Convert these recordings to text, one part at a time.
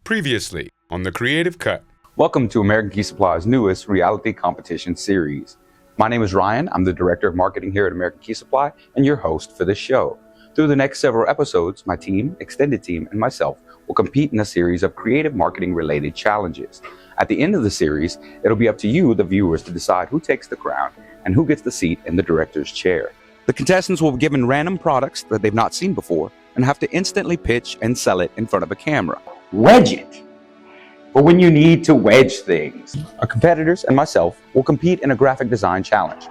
Previously on The Creative Cut. Welcome to American Key Supply's newest reality competition series. My name is Ryan. I'm the Director of Marketing here at American Key Supply and your host for this show. Through the next several episodes, my team, extended team, and myself will compete in a series of creative marketing related challenges. At the end of the series, it'll be up to you, the viewers, to decide who takes the crown and who gets the seat in the director's chair. The contestants will be given random products that they've not seen before and have to instantly pitch and sell it in front of a camera. Wedge it for when you need to wedge things. Our competitors and myself will compete in a graphic design challenge.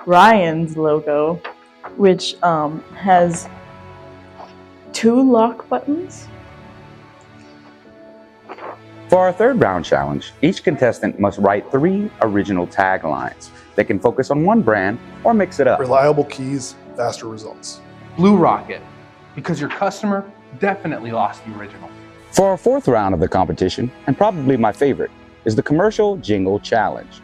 Ryan's logo, which has 2 lock buttons. For our third round challenge, each contestant must write 3 original taglines. They can focus on one brand or mix it up. Reliable keys, faster results. Blue Rocket, because your customer definitely lost the original. For our fourth round of the competition, and probably my favorite, is the commercial jingle challenge.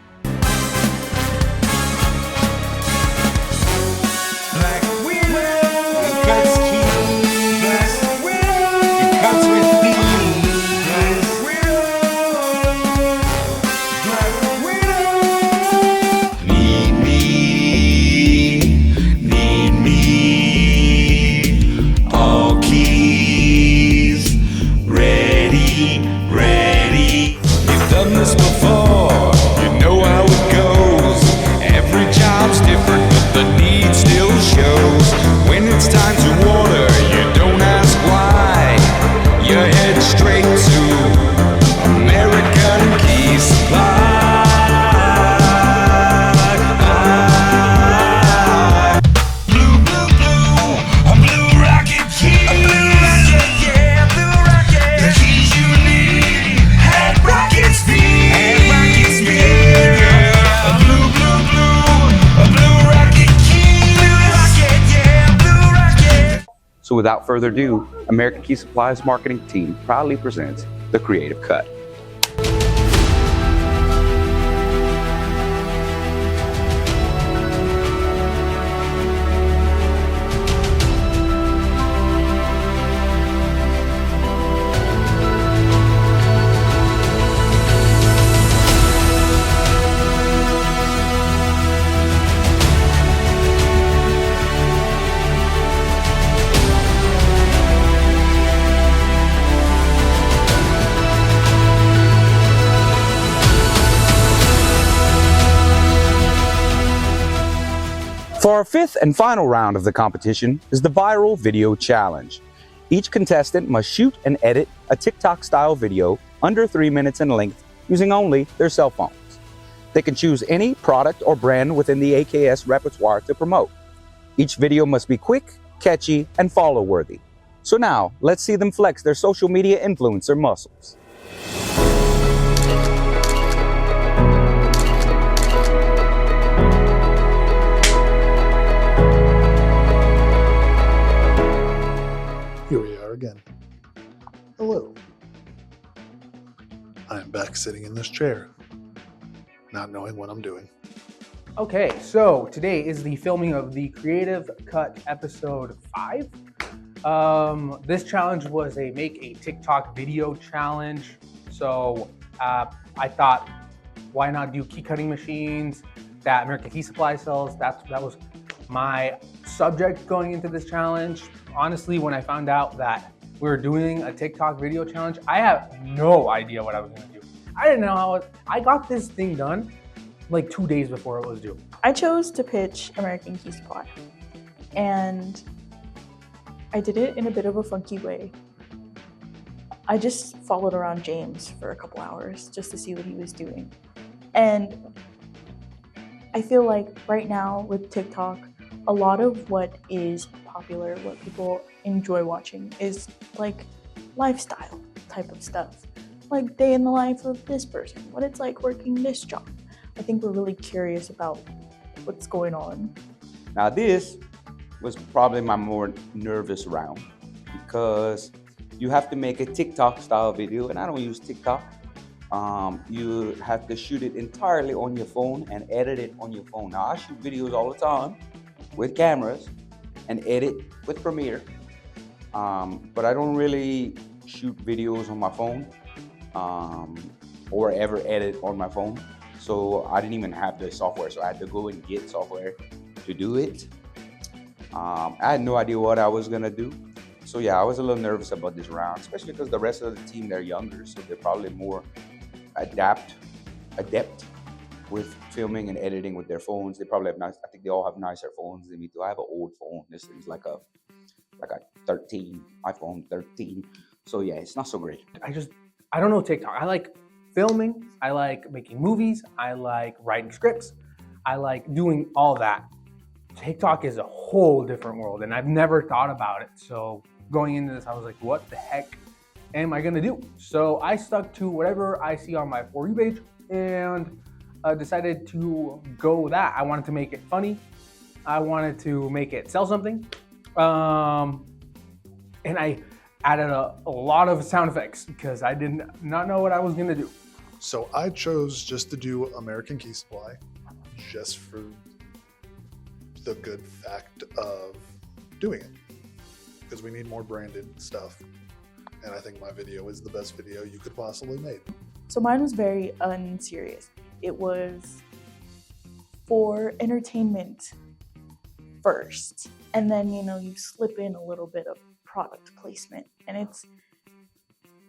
So without further ado, American Key Supply's marketing team proudly presents The Creative Cut. For our fifth and final round of the competition is the Viral Video Challenge. Each contestant must shoot and edit a TikTok-style video under 3 minutes in length using only their cell phones. They can choose any product or brand within the AKS repertoire to promote. Each video must be quick, catchy, and follow-worthy. So now, let's see them flex their social media influencer muscles. Here we are again. Hello. I am back sitting in this chair, not knowing what I'm doing. Okay, so today is the filming of the Creative Cut episode 5. This challenge was a make a TikTok video challenge. So I thought, why not do key cutting machines that American Key Supply sells? That was my subject going into this challenge. Honestly, when I found out that we were doing a TikTok video challenge, I have no idea what I was gonna do. I didn't know how I got this thing done like 2 days before it was due. I chose to pitch American Key Supply, and I did it in a bit of a funky way. I just followed around James for a couple hours just to see what he was doing. And I feel like right now with TikTok, a lot of what is popular, what people enjoy watching is like lifestyle type of stuff. Like day in the life of this person, what it's like working this job. I think we're really curious about what's going on. Now this was probably my more nervous round because you have to make a TikTok style video, and I don't use TikTok. You have to shoot it entirely on your phone and edit it on your phone. Now I shoot videos all the time with cameras and edit with Premiere, but I don't really shoot videos on my phone or ever edit on my phone. So I didn't even have the software, so I had to go and get software to do it. I had no idea what I was gonna do. So yeah, I was a little nervous about this round, especially because the rest of the team, they're younger, so they're probably more adept with filming and editing with their phones. They probably have I think they all have nicer phones than me too. I have an old phone. This thing's like a 13, iPhone 13. So yeah, it's not so great. I don't know TikTok. I like filming. I like making movies. I like writing scripts. I like doing all that. TikTok is a whole different world, and I've never thought about it. So going into this, I was like, what the heck am I gonna do? So I stuck to whatever I see on my For You page and decided to go with that. I wanted to make it funny. I wanted to make it sell something. And I added a lot of sound effects because I did not know what I was gonna do. So I chose just to do American Key Supply, just for the good fact of doing it, because we need more branded stuff. And I think my video is the best video you could possibly make. So mine was very unserious. It was for entertainment first, and then you slip in a little bit of product placement, and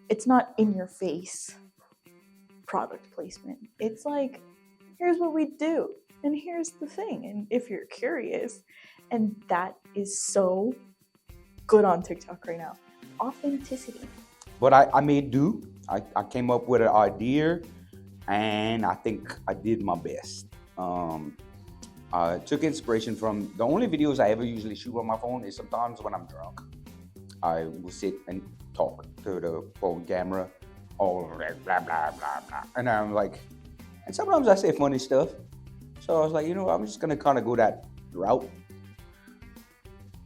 it's not in your face product placement. It's like, here's what we do, and here's the thing, and if you're curious, and that is so good on TikTok right now. Authenticity. But I made do. I came up with an idea, and I think I did my best. I took inspiration from the only videos I ever usually shoot on my phone is sometimes when I'm drunk. I will sit and talk to the phone camera, all blah, blah, blah, blah. And I'm like, and sometimes I say funny stuff. So I was like, I'm just gonna kind of go that route.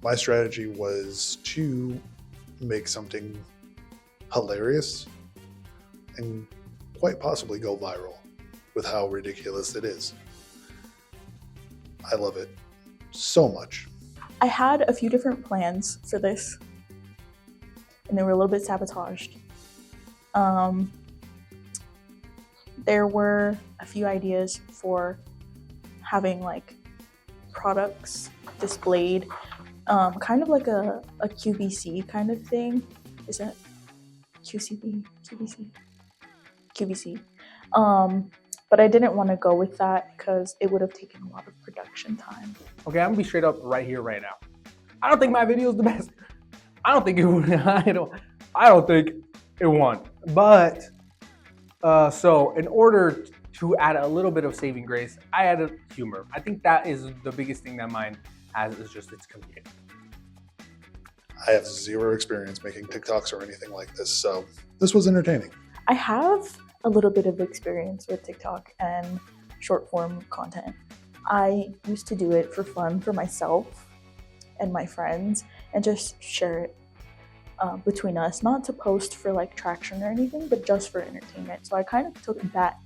My strategy was to make something hilarious and quite possibly go viral with how ridiculous it is. I love it so much. I had a few different plans for this, and they were a little bit sabotaged. There were a few ideas for having like products displayed, kind of like a QVC kind of thing. Is it QCB? QVC. But I didn't want to go with that because it would have taken a lot of production time. Okay, I'm gonna be straight up right here, right now. I don't think my video is the best. I don't think it won. I don't think it won. But so in order to add a little bit of saving grace, I added humor. I think that is the biggest thing that mine has, is just its comedic. I have zero experience making TikToks or anything like this, so this was entertaining. I have a little bit of experience with TikTok and short form content. I used to do it for fun for myself and my friends and just share it between us, not to post for like traction or anything, but just for entertainment. So I kind of took that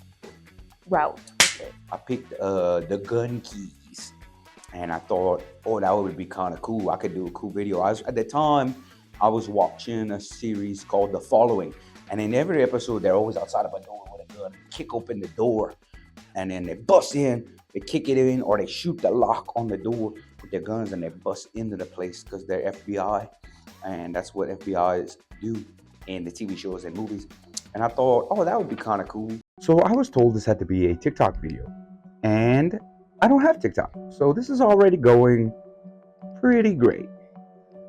route with it. I picked the gun keys, and I thought, oh, that would be kind of cool. I could do a cool video. At the time, I was watching a series called The Following, and in every episode, they're always outside of a door with a gun, kick open the door, and then they bust in, they kick it in, or they shoot the lock on the door with their guns, and they bust into the place because they're FBI, and that's what FBIs do in the TV shows and movies. And I thought, oh, that would be kind of cool. So I was told this had to be a TikTok video, and I don't have TikTok, so this is already going pretty great.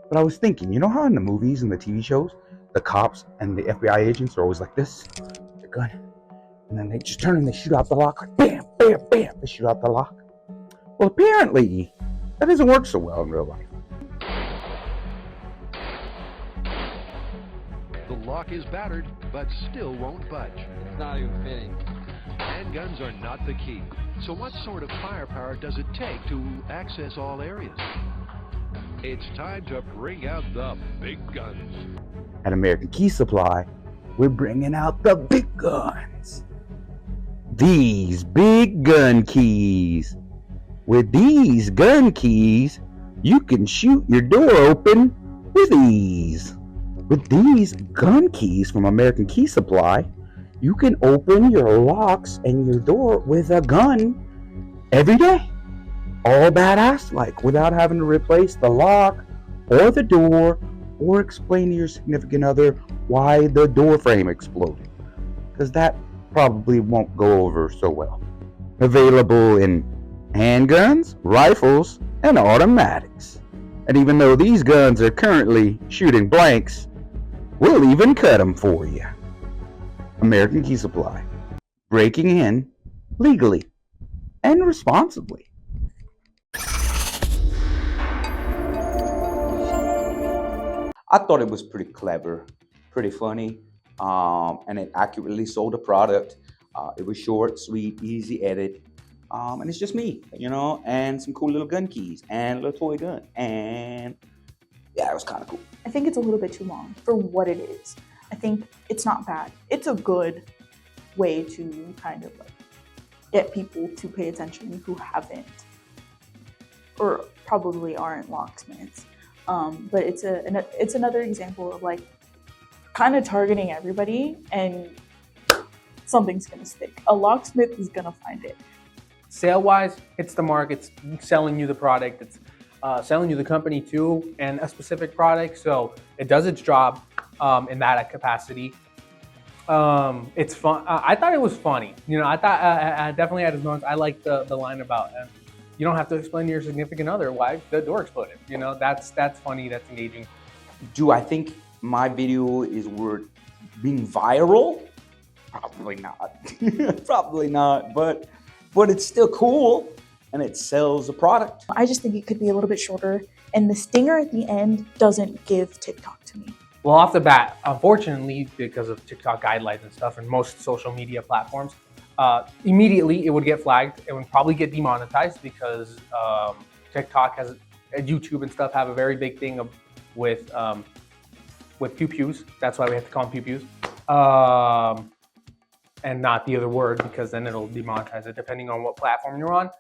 But I was thinking, you know how in the movies and the TV shows, the cops and the FBI agents are always like this, the gun, and then they just turn and they shoot out the lock, like bam, bam, bam, they shoot out the lock. Well, apparently, that doesn't work so well in real life. The lock is battered, but still won't budge. It's not even fitting. Handguns are not the key. So what sort of firepower does it take to access all areas? It's time to bring out the big guns. At American Key Supply, we're bringing out the big guns. These big gun keys. With these gun keys, you can shoot your door open with ease. With these gun keys from American Key Supply, you can open your locks and your door with a gun every day. All badass like, without having to replace the lock or the door or explain to your significant other why the door frame exploded, because that probably won't go over so well. Available in handguns, rifles, and automatics. And even though these guns are currently shooting blanks, we'll even cut them for you. American Key Supply. Breaking in legally and responsibly. I thought it was pretty clever, pretty funny, and it accurately sold a product. It was short, sweet, easy edit, and it's just me, and some cool little gun keys and a little toy gun, and yeah, it was kind of cool. I think it's a little bit too long for what it is. I think it's not bad. It's a good way to kind of like get people to pay attention who haven't or probably aren't locksmiths. But it's another example of like kind of targeting everybody, and something's gonna stick. A locksmith is gonna find it. Sale-wise, it's the mark. It's selling you the product. It's selling you the company too, and a specific product. So it does its job in that capacity. It's fun. I thought it was funny. I thought I definitely had his moments. I like the line about you don't have to explain to your significant other why the door exploded. That's funny. That's engaging. Do I think my video is worth being viral? Probably not. Probably not. But it's still cool, and it sells a product. I just think it could be a little bit shorter, and the stinger at the end doesn't give TikTok to me. Well, off the bat, unfortunately, because of TikTok guidelines and stuff and most social media platforms, immediately it would get flagged. It would probably get demonetized because TikTok has, YouTube and stuff have a very big thing with pew-pews. That's why we have to call them pew-pews. And not the other word, because then it'll demonetize it depending on what platform you're on.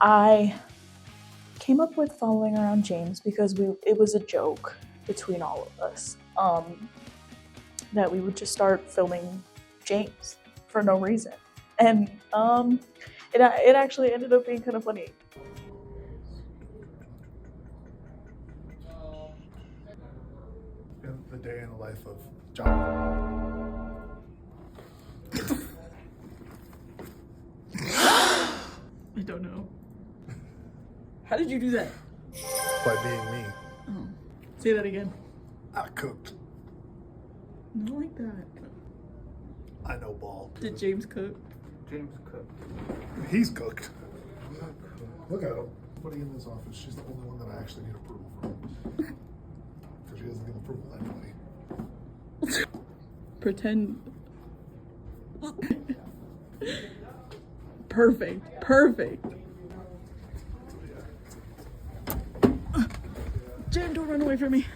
I came up with following around James because it was a joke between all of us that we would just start filming James for no reason, and it actually ended up being kind of funny. In the day in the life of John. I don't know. How did you do that? By being me. Oh, say that again. I cooked. Not like that. I know ball. Did James cook? James cooked. He's cooked. Look at him. Nobody in this office. She's the only one that I actually need approval from. Because she doesn't give approval anyway. Pretend. Perfect. James, don't run away from me.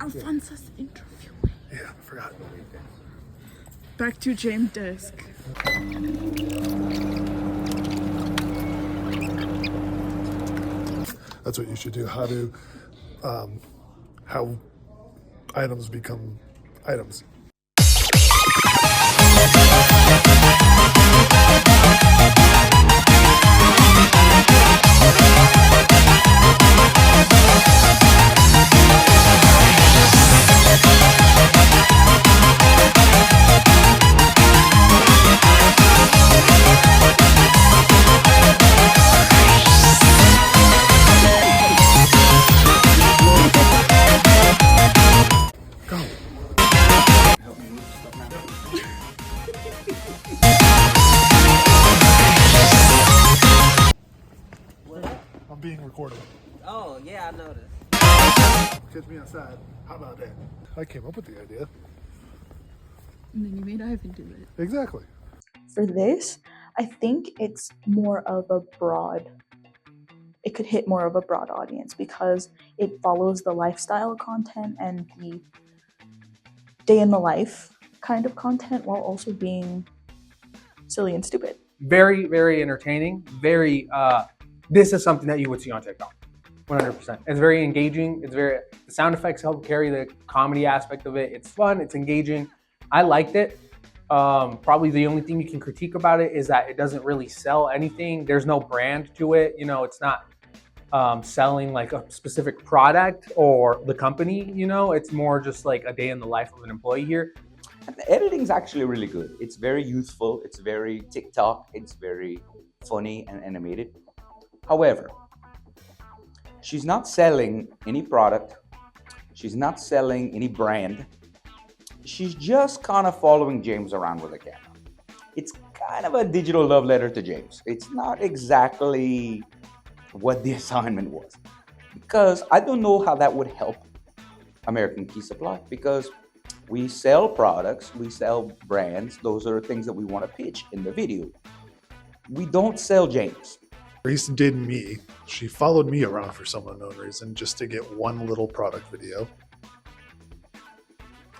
Alfonso's interviewing. Yeah, I forgot. Back to James' desk. That's what you should do. How items become items. I'm being recorded. Oh, yeah, I noticed. Catch me outside. How about that? I came up with the idea. And then you made Ivan do it. Exactly. For this, I think it's more of a broad, it could hit more of a broad audience because it follows the lifestyle content and the day in the life kind of content while also being silly and stupid. Very, very entertaining. Very, this is something that you would see on TikTok. 100%. It's very engaging. The sound effects help carry the comedy aspect of it. It's fun. It's engaging. I liked it. Probably the only thing you can critique about it is that it doesn't really sell anything. There's no brand to it. You know, it's not selling like a specific product or the company. You know, it's more just like a day in the life of an employee here. And the editing's actually really good. It's very youthful. It's very TikTok. It's very funny and animated. However, she's not selling any product. She's not selling any brand. She's just kind of following James around with a camera. It's kind of a digital love letter to James. It's not exactly what the assignment was. Because I don't know how that would help American Key Supply, because we sell products, we sell brands. Those are things that we want to pitch in the video. We don't sell James. Cerise did me. She followed me around for some unknown reason just to get one little product video.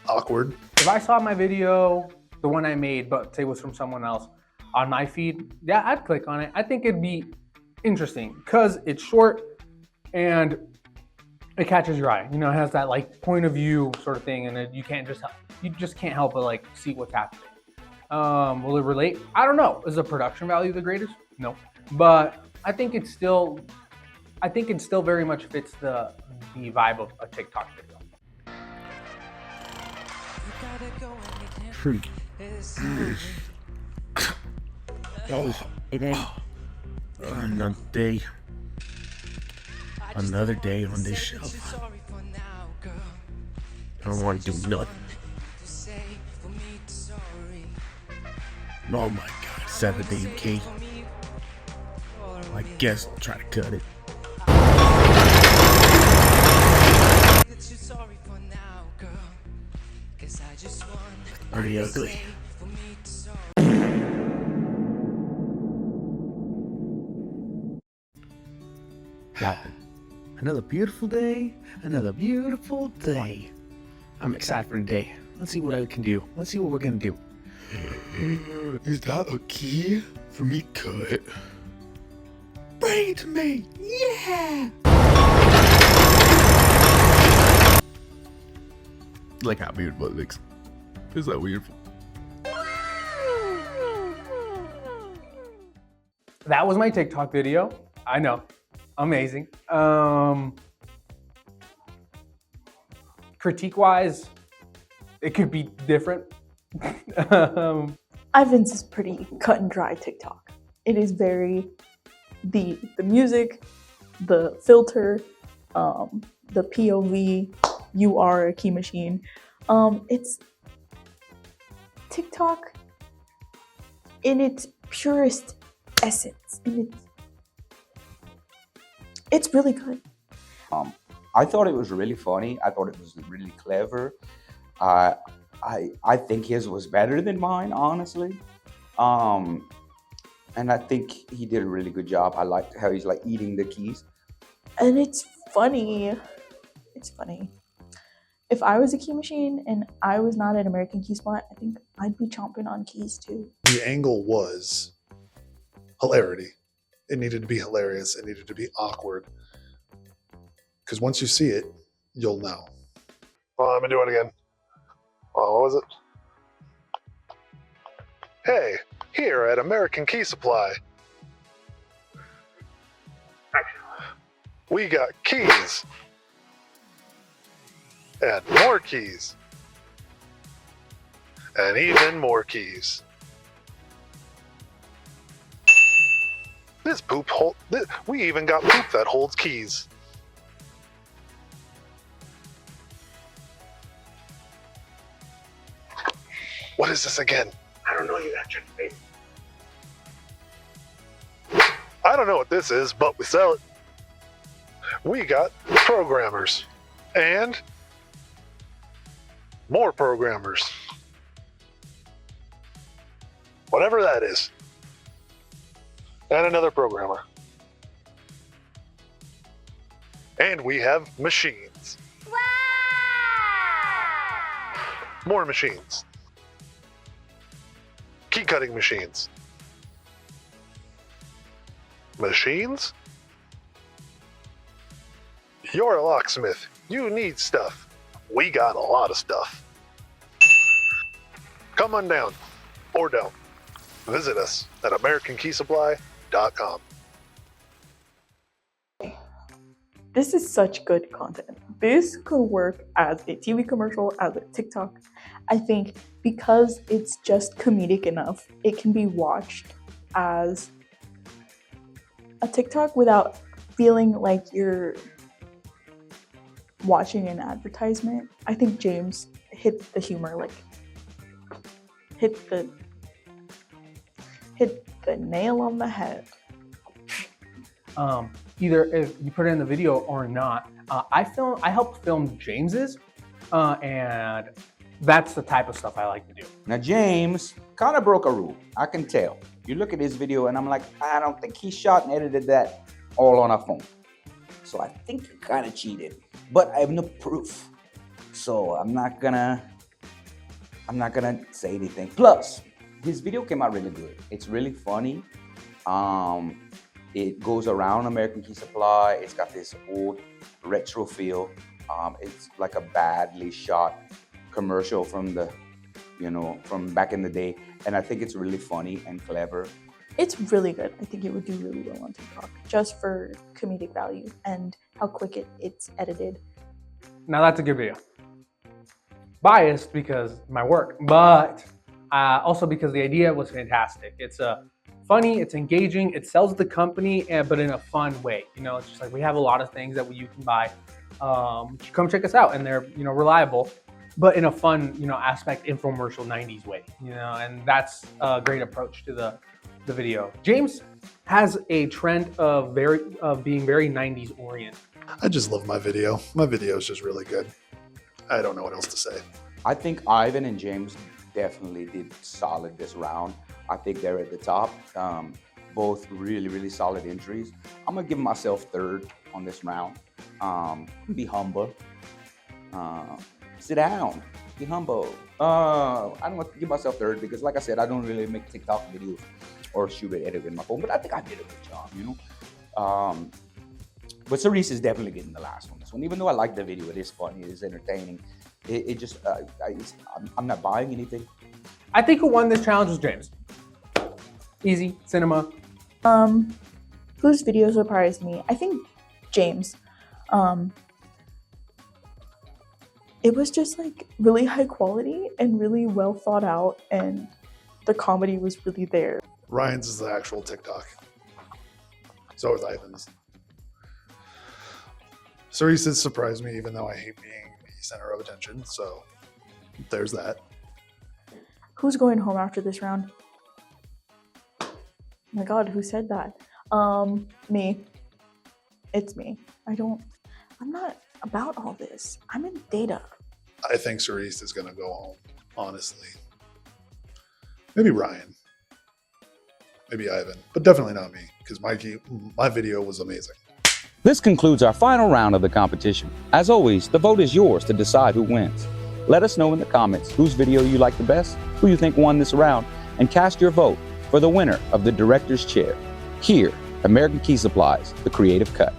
Awkward. If I saw my video, the one I made, but say it was from someone else on my feed, yeah, I'd click on it. I think it'd be interesting because it's short and it catches your eye. You know, it has that like point of view sort of thing, and you just can't help but like see what's happening. Will it relate? I don't know. Is the production value the greatest? No, but I think it still very much fits the vibe of a TikTok video. Another day on this shelf. I don't want to do nothing. Oh my god, 7 key. I guess I'll try to cut it. Pretty ugly. Yeah. Another beautiful day. Another beautiful day. I'm excited for today. Let's see what I can do. Let's see what we're gonna do. Is that a key for me to cut? Bring it to me! Yeah! Like how beautiful it looks. It's so beautiful. That was my TikTok video. I know. Amazing. Critique-wise, it could be different. Ivan's is pretty cut and dry TikTok. It is very the music, the filter, the POV. You are a key machine. It's TikTok in its purest essence. It's really good. I thought it was really funny. I thought it was really clever. I think his was better than mine, honestly. And I think he did a really good job. I liked how he's like eating the keys. And it's funny. It's funny. If I was a key machine and I was not at American Key Spot, I think I'd be chomping on keys too. The angle was hilarity. It needed to be hilarious. It needed to be awkward. Because once you see it, you'll know. Oh, let me do it again. Oh, what was it? Hey, here at American Key Supply, we got keys. And more keys. And even more keys. This poop we even got poop that holds keys. What is this again? I don't know, you actually. I don't know what this is, but we sell it. We got programmers. And more programmers. Whatever that is. And another programmer. And we have machines. Wow! More machines. Key cutting machines. Machines? You're a locksmith. You need stuff. We got a lot of stuff. Come on down, or don't. Visit us at AmericanKeySupply.com. This is such good content. This could work as a TV commercial, as a TikTok. I think because it's just comedic enough, it can be watched as a TikTok without feeling like you're watching an advertisement. I think James hit the humor, like hit the nail on the head. Either if you put it in the video or not. I helped film James's, and that's the type of stuff I like to do. Now, James kind of broke a rule. I can tell. You look at his video and I'm like, I don't think he shot and edited that all on a phone. So I think he kind of cheated, but I have no proof. So I'm not gonna say anything. Plus, his video came out really good. It's really funny. It goes around American Key Supply. It's got this old retro feel. It's like a badly shot commercial from from back in the day. And I think it's really funny and clever. It's really good. I think it would do really well on TikTok, just for comedic value and how quick it's edited. Now that's a good video. Biased because of my work, but also because the idea was fantastic. It's funny, it's engaging, it sells the company, but in a fun way. It's just like we have a lot of things that you can buy. Come check us out, and they're reliable, but in a fun aspect, infomercial 90s way. And that's a great approach to the video. James has a trend of being very 90s oriented. I just love my video. My video is just really good. I don't know what else to say. I think Ivan and James definitely did solid this round. I think they're at the top. Both really, really solid entries. I'm gonna give myself third on this round. Be humble. Sit down. Be humble. I don't want to give myself third because, like I said, I don't really make TikTok videos or shoot or edit with my phone, but I think I did a good job, But Cerise is definitely getting the last one. This one, even though I like the video, it is funny, it is entertaining. It just, I'm not buying anything. I think who won this challenge was James. Easy, cinema. Whose video surprised me? I think James. It was just like really high quality and really well thought out, and the comedy was really there. Ryan's is the actual TikTok. So is Ivan's. Cerise surprised me, even though I hate being the center of attention. So there's that. Who's going home after this round? Oh my God, who said that? Me. It's me. I'm not about all this. I'm in data. I think Cerise is going to go home, honestly. Maybe Ryan. Maybe Ivan. But definitely not me, because my video was amazing. This concludes our final round of the competition. As always, the vote is yours to decide who wins. Let us know in the comments whose video you like the best, who you think won this round, and cast your vote for the winner of the director's chair. Here, American Key Supplies, The Creative Cut.